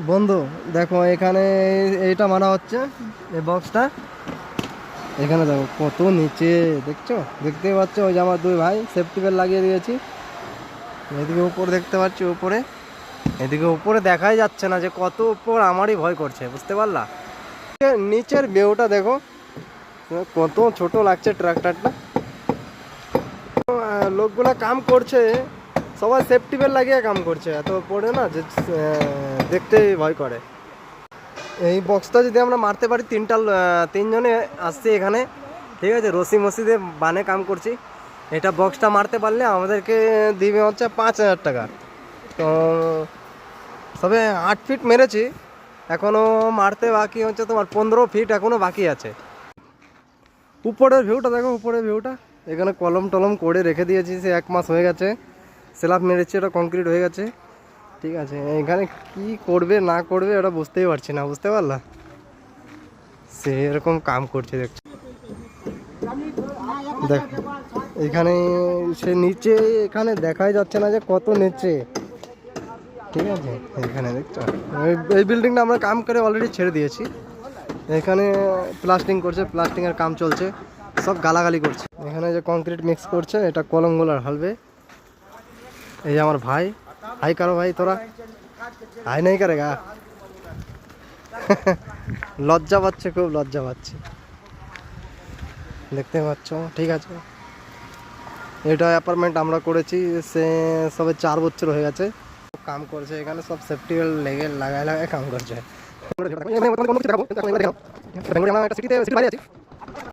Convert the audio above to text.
বন্ধু দেখো এখানে এইটা মারা হচ্ছে, এই বক্সটা। এখানে দেখো কত নিচে, দেখছো? দেখতেই পাচ্ছ, ওই যে আমার দুই ভাই সেফটি বেল্ট লাগিয়ে দিয়েছি। এদিকে উপরে দেখতে পাচ্ছি, উপরে এদিকে উপরে দেখাই যাচ্ছে না যে কত উপর, আমারই ভয় করছে, বুঝতে পারলা? নিচের ভিউটা দেখো কত ছোট লাগছে ট্রাক্টরটা। লোকগুলা কাম করছে, সবাই সেফটি বেল্ট লাগিয়ে কাম করছে, এত পড়ে না যে দেখতে ভয় করে। এই বক্সটা যদি আমরা মারতে পারি, তিনজনে আসছে এখানে, ঠিক আছে, রশি মসিদে বানে কাম করছি। এটা বক্সটা মারতে পারলে আমাদেরকে দিবে হচ্ছে 5,000 টাকা। তো সবে 8 ফিট মেরেছি, এখনও মারতে বাকি হচ্ছে তোমার 15 ফিট এখনও বাকি আছে। উপরের ভিউটা দেখো, উপরের ভিউটা। এখানে কলম টলম করে রেখে দিয়েছি, সে 1 মাস হয়ে গেছে। স্ল্যাব মেরেছি, ওটা কংক্রিট হয়ে গেছে, ঠিক আছে। এখানে কি করবে না করবে ওটা বুঝতেই পারছি না, বুঝতে পারলা? সে এরকম কাম করছে, দেখছো? দেখ এখানে সে নিচে, এখানে দেখাই যাচ্ছে না যে কত নিচে, ঠিক আছে। এখানে দেখছো, এই বিল্ডিংটা আমরা কাম করে অলরেডি ছেড়ে দিয়েছি। এখানে প্লাস্টিং করছে, প্লাস্টিংয়ের কাম চলছে, সব গালাগালি করছে। এখানে যে কংক্রিট মিক্স করছে, এটা কলমগুলো ঢালবে। এই যে আমার ভাই, হাই কারো ভাই, তোরা হাই নাই করে গা। লজ্জা পাচ্ছে, খুব লজ্জা পাচ্ছে, দেখতে পাচ্ছ, ঠিক আছে। এটা অ্যাপার্টমেন্ট আমরা করেছি, সে সবে 4 বছর হয়ে গেছে কাম করছে এখানে, সব সেফটি বেল্ট লেগে লাগায় লাগায় কাম করছে।